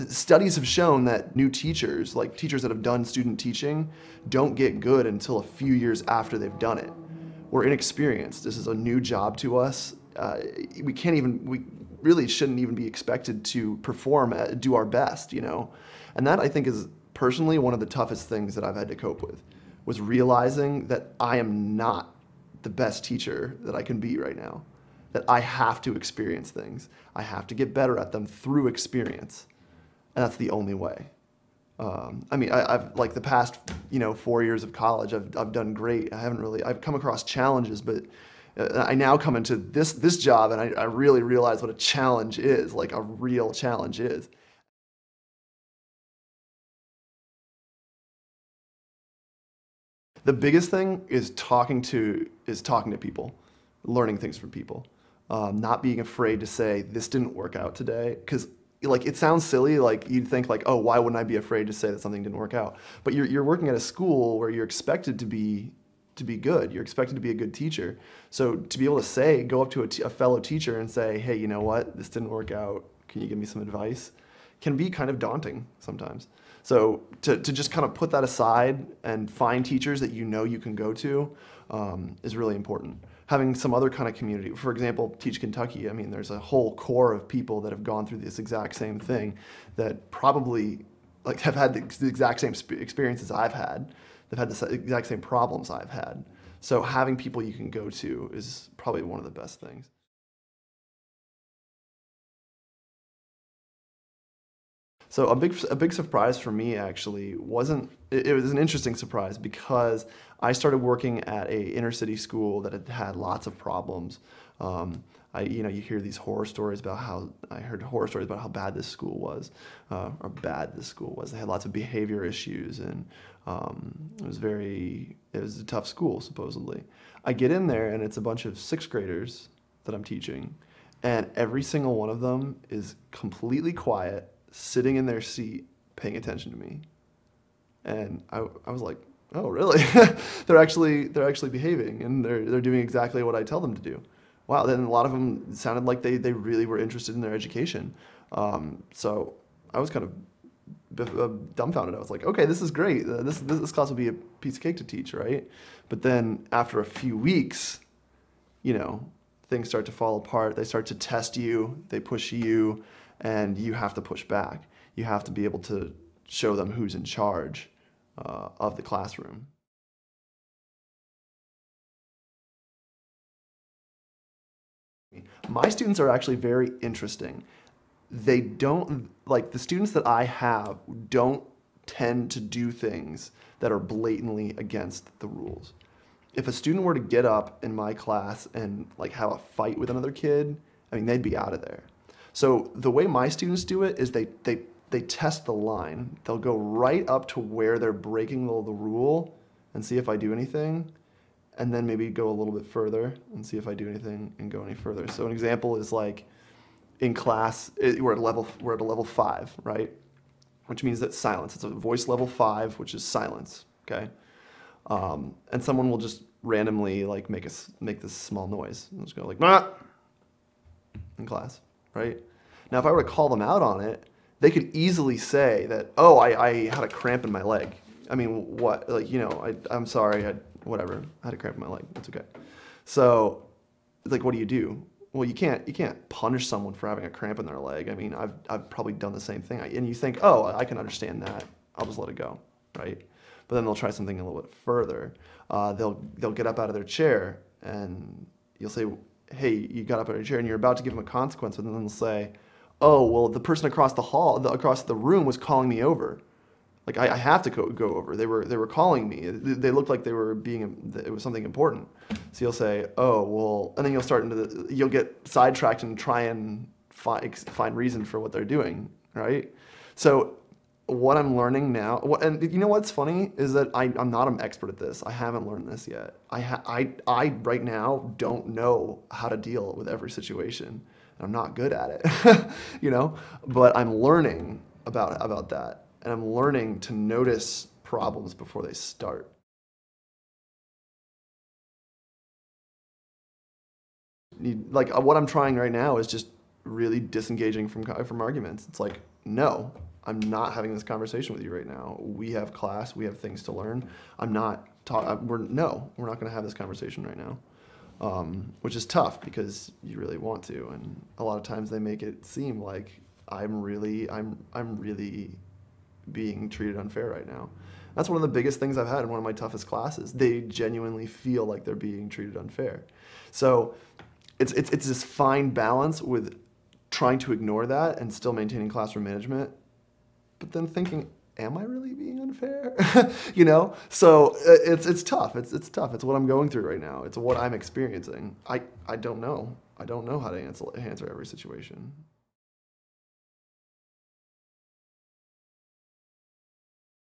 Studies have shown that new teachers, like teachers that have done student teaching, don't get good until a few years after they've done it. We're inexperienced. This is a new job to us. We really shouldn't even be expected to perform, do our best, you know? And that, I think, is personally one of the toughest things that I've had to cope with, was realizing that I am not the best teacher that I can be right now. That I have to experience things. I have to get better at them through experience. And that's the only way. I've like the past, 4 years of college, I've done great. I've come across challenges, but I now come into this job and I really realize what a challenge is, like a real challenge is. The biggest thing is talking to people, learning things from people, not being afraid to say this didn't work out today, because like it sounds silly, like you'd think like, oh, why wouldn't I be afraid to say that something didn't work out? But you're working at a school where you're expected to be good. You're expected to be a good teacher. So to be able to go up to a fellow teacher and say, hey, you know what, this didn't work out. Can you give me some advice? Can be kind of daunting sometimes. So to just kind of put that aside and find teachers that you know you can go to is really important. Having some other kind of community, for example, Teach Kentucky, I mean, there's a whole core of people that have gone through this exact same thing that probably like have had the exact same experiences I've had. They've had the exact same problems I've had. So having people you can go to is probably one of the best things. So a big surprise for me actually wasn't, it was an interesting surprise because I started working at a inner city school that had lots of problems. You hear these horror stories about I heard horror stories about how bad this school was, or bad this school was. They had lots of behavior issues, and it was a tough school supposedly. I get in there and it's a bunch of sixth graders that I'm teaching, and every single one of them is completely quiet, sitting in their seat, paying attention to me. And I was like, oh, really? they're actually behaving, and they're doing exactly what I tell them to do. Wow. Then a lot of them sounded like they really were interested in their education. So I was kind of dumbfounded. I was like, okay, this is great. This class will be a piece of cake to teach, right? But then after a few weeks, things start to fall apart. They start to test you. They push you. And you have to push back. You have to be able to show them who's in charge of the classroom. My students are actually very interesting. They don't, like the students that I have don't tend to do things that are blatantly against the rules. If a student were to get up in my class and like have a fight with another kid, I mean, they'd be out of there. So the way my students do it is they test the line. They'll go right up to where they're breaking the rule and see if I do anything, and then maybe go a little bit further and see if I do anything and go any further. So an example is like in class, we're at a level 5, right? Which means that silence. It's a voice level 5, which is silence, okay? And someone will just randomly like make this small noise. They'll just go like, "Nah," in class. Right? Now, if I were to call them out on it, they could easily say that, oh, I had a cramp in my leg. I mean, what? Like, I'm sorry, whatever. I had a cramp in my leg. It's okay. So, it's like, what do you do? Well, you can't punish someone for having a cramp in their leg. I mean, I've probably done the same thing. And you think, oh, I can understand that. I'll just let it go, right? But then they'll try something a little bit further. They'll get up out of their chair, and you'll say, hey, you got up out of your chair and you're about to give them a consequence, and then they'll say, oh, well, the person across across the room was calling me over. Like, I have to go over. They were calling me. They looked like it was something important. So you'll say, oh, well, and then you'll get sidetracked and try and find reason for what they're doing, right? So what I'm learning now, and you know what's funny is that I'm not an expert at this. I haven't learned this yet. I right now don't know how to deal with every situation, and I'm not good at it, But I'm learning about that, and I'm learning to notice problems before they start. Like what I'm trying right now is just really disengaging from arguments. It's like, no, I'm not having this conversation with you right now. We have class, we have things to learn. I'm not we're not going to have this conversation right now. Which is tough because you really want to, and a lot of times they make it seem like I'm really being treated unfair right now. That's one of the biggest things I've had in one of my toughest classes. They genuinely feel like they're being treated unfair. So it's this fine balance with trying to ignore that and still maintaining classroom management, but then thinking, am I really being unfair? You know? So it's tough. It's tough. It's what I'm going through right now. It's what I'm experiencing. I don't know. I don't know how to answer every situation.